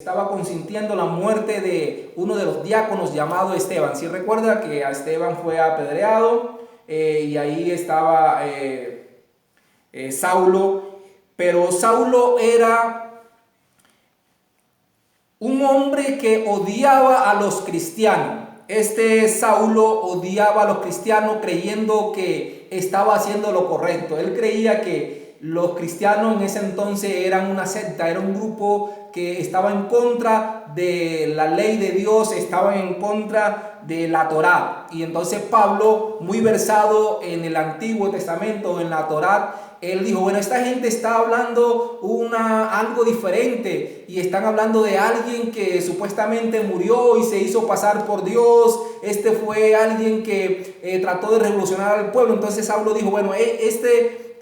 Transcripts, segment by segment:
estaba consintiendo la muerte de uno de los diáconos llamado Esteban. Si recuerda que a Esteban fue apedreado y ahí estaba Saulo, pero Saulo era un hombre que odiaba a los cristianos. Este Saulo odiaba a los cristianos creyendo que estaba haciendo lo correcto. Él creía que los cristianos en ese entonces eran una secta, era un grupo que estaba en contra de la ley de Dios, estaba en contra de la Torá. Y entonces Pablo, muy versado en el Antiguo Testamento, en la Torá, él dijo, bueno, esta gente está hablando algo diferente y están hablando de alguien que supuestamente murió y se hizo pasar por Dios. Este fue alguien que trató de revolucionar al pueblo. Entonces Saulo dijo, bueno,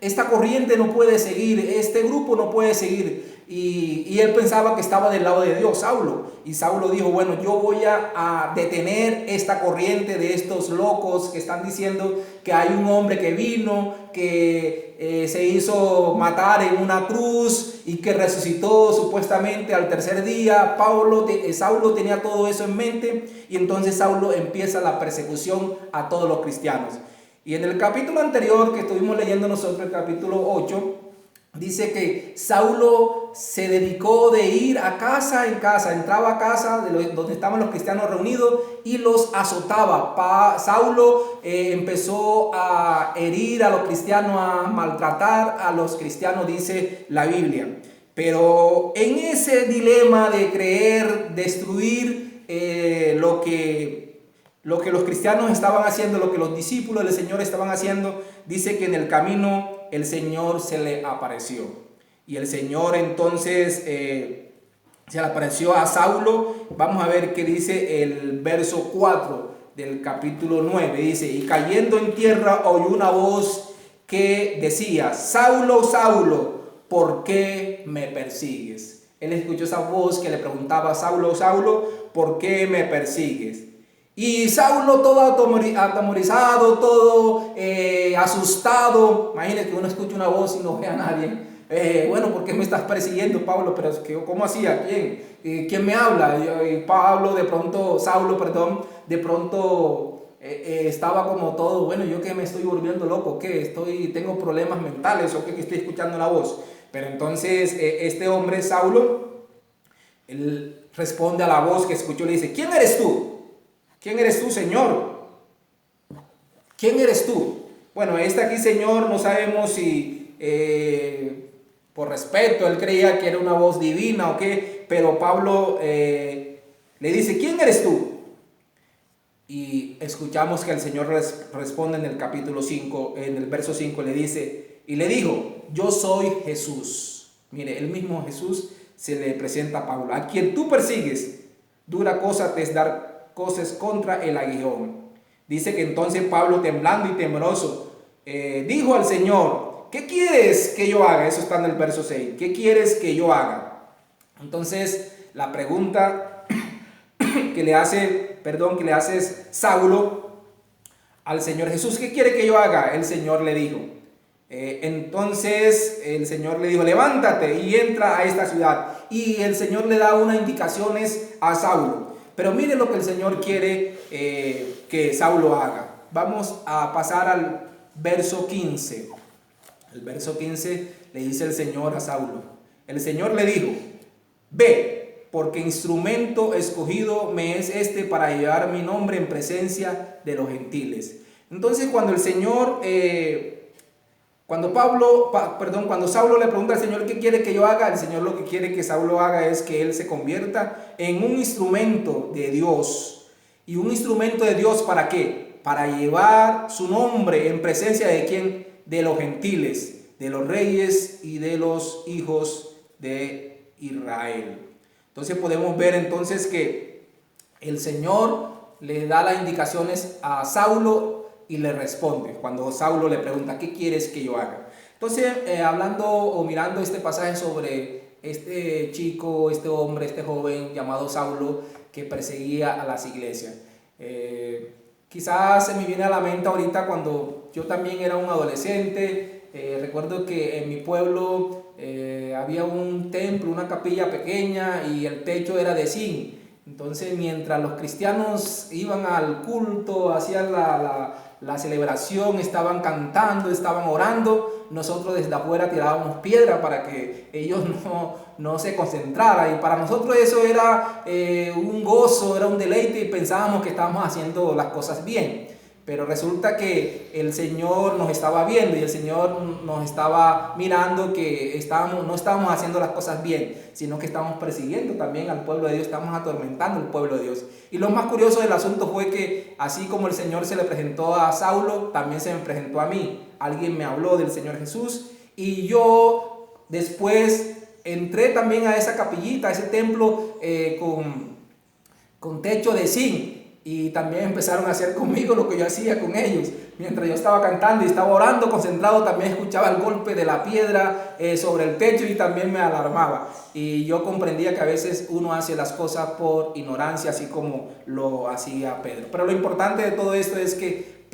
esta corriente no puede seguir, este grupo no puede seguir. Y él pensaba que estaba del lado de Dios, Saulo. Y Saulo dijo, bueno, yo voy a detener esta corriente de estos locos que están diciendo que hay un hombre que vino, que se hizo matar en una cruz y que resucitó supuestamente al tercer día. Saulo tenía todo eso en mente y entonces Saulo empieza la persecución a todos los cristianos. Y en el capítulo anterior que estuvimos leyendo nosotros, el capítulo 8, dice que Saulo se dedicó de ir a casa en casa, entraba a casa donde estaban los cristianos reunidos y los azotaba. Saulo empezó a herir a los cristianos, a maltratar a los cristianos, dice la Biblia. Pero en ese dilema de querer destruir lo que los cristianos estaban haciendo, lo que los discípulos del Señor estaban haciendo, dice que en el camino el Señor se le apareció. Y el Señor entonces se le apareció a Saulo. Vamos a ver qué dice el verso 4 del capítulo 9. Dice, y cayendo en tierra oyó una voz que decía, Saulo, Saulo, ¿por qué me persigues? Él escuchó esa voz que le preguntaba, Saulo, Saulo, ¿por qué me persigues? Y Saulo todo atemorizado, todo asustado. Imagínate que uno escucha una voz y no ve a nadie. Bueno, ¿por qué me estás persiguiendo, Pablo? Pero ¿cómo así? ¿A quién? ¿Quién me habla? Y Saulo, de pronto estaba como todo, bueno, yo que me estoy volviendo loco, ¿qué? Tengo problemas mentales o qué, que estoy escuchando la voz. Pero entonces este hombre, Saulo, él responde a la voz que escuchó y le dice, ¿quién eres tú? ¿Quién eres tú, Señor? ¿Quién eres tú? Bueno, aquí, Señor, no sabemos si por respeto él creía que era una voz divina o qué, pero Pablo le dice, ¿quién eres tú? Y escuchamos que el Señor responde en el capítulo 5, en el verso 5, le dice, y le dijo, yo soy Jesús. Mire, el mismo Jesús se le presenta a Pablo, a quien tú persigues, dura cosa te es dar cosas contra el aguijón. Dice que entonces Pablo, temblando y temeroso, dijo al Señor, ¿qué quieres que yo haga? Eso está en el verso 6. ¿Qué quieres que yo haga? Entonces la pregunta que le hace Saulo al Señor Jesús, ¿qué quiere que yo haga? El Señor le dijo. Entonces el Señor le dijo, levántate y entra a esta ciudad. Y el Señor le da unas indicaciones a Saulo. Pero mire lo que el Señor quiere que Saulo haga. Vamos a pasar al verso 15. El verso 15 le dice el Señor a Saulo. El Señor le dijo, ve, porque instrumento escogido me es este para llevar mi nombre en presencia de los gentiles. Entonces cuando el Señor... Cuando Saulo le pregunta al Señor qué quiere que yo haga, el Señor lo que quiere que Saulo haga es que él se convierta en un instrumento de Dios. ¿Y un instrumento de Dios para qué? Para llevar su nombre en presencia de ¿quién? De los gentiles, de los reyes y de los hijos de Israel. Entonces podemos ver entonces que el Señor le da las indicaciones a Saulo y le responde cuando Saulo le pregunta, ¿qué quieres que yo haga? Entonces, hablando o mirando este pasaje sobre este chico, este hombre, este joven llamado Saulo que perseguía a las iglesias. Quizás se me viene a la mente ahorita cuando yo también era un adolescente. Recuerdo que en mi pueblo había un templo, una capilla pequeña y el techo era de zinc. Entonces, mientras los cristianos iban al culto, hacían la celebración, estaban cantando, estaban orando, nosotros desde afuera tirábamos piedra para que ellos no se concentraran. Y para nosotros eso era un gozo, era un deleite y pensábamos que estábamos haciendo las cosas bien. Pero resulta que el Señor nos estaba viendo y el Señor nos estaba mirando que no estábamos haciendo las cosas bien, sino que estábamos persiguiendo también al pueblo de Dios, estamos atormentando al pueblo de Dios. Y lo más curioso del asunto fue que así como el Señor se le presentó a Saulo, también se me presentó a mí. Alguien me habló del Señor Jesús y yo después entré también a esa capillita, a ese templo con techo de zinc. Y también empezaron a hacer conmigo lo que yo hacía con ellos. Mientras yo estaba cantando y estaba orando, concentrado, también escuchaba el golpe de la piedra sobre el techo y también me alarmaba. Y yo comprendía que a veces uno hace las cosas por ignorancia, así como lo hacía Pedro. Pero lo importante de todo esto es que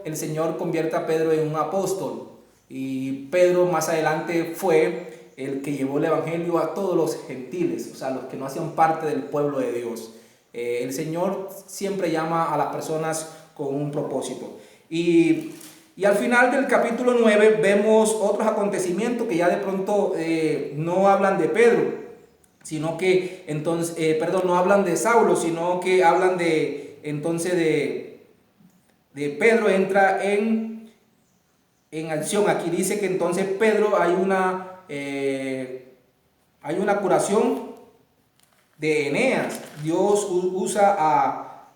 el Señor convierte a Pedro en un apóstol. Y Pedro más adelante fue el que llevó el evangelio a todos los gentiles, o sea, los que no hacían parte del pueblo de Dios. El Señor siempre llama a las personas con un propósito. Y al final del capítulo 9 vemos otros acontecimientos que ya de pronto no hablan de Pedro, sino que entonces, no hablan de Saulo, sino que hablan de Pedro entra en acción. Aquí dice que entonces Pedro hay una curación de Eneas. Dios usa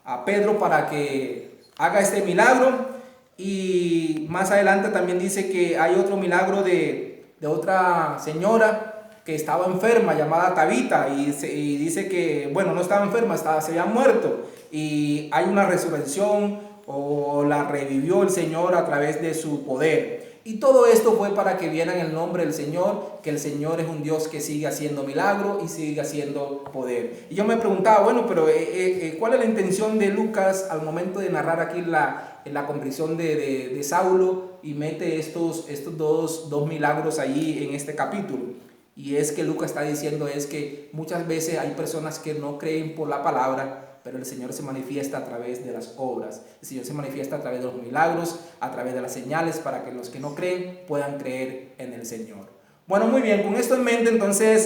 a Pedro para que haga este milagro, y más adelante también dice que hay otro milagro de otra señora que estaba enferma llamada Tabita, y dice que, bueno, no estaba enferma, se había muerto, y hay una resurrección, o la revivió el Señor a través de su poder. Y todo esto fue para que vieran el nombre del Señor, que el Señor es un Dios que sigue haciendo milagros y sigue haciendo poder. Y yo me preguntaba, bueno, pero ¿cuál es la intención de Lucas al momento de narrar aquí la conversión de Saulo y mete estos dos milagros allí en este capítulo? Y es que Lucas está diciendo es que muchas veces hay personas que no creen por la palabra, pero el Señor se manifiesta a través de las obras. El Señor se manifiesta a través de los milagros, a través de las señales, para que los que no creen puedan creer en el Señor. Bueno, muy bien, con esto en mente, entonces